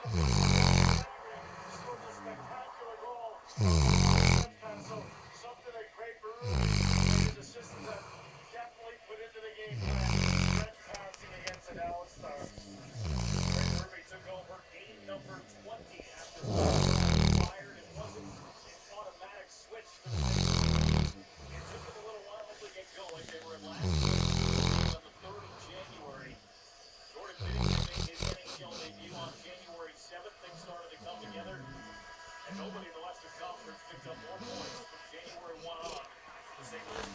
Scored a spectacular goal. So something that Craig Berube and his assistants have definitely put into the game plan. Stretch passing against the Dallas Stars. Craig Berube took over game number 20 after fired. It wasn't an automatic switch for the Vegas. It took them a little while to get going. They were in last place on the 3rd of January. Jordan Binnington made his NHL debut on January 7th. Things started to come together, and nobody in the Western Conference picked up more points from January 1 on. The St. Louis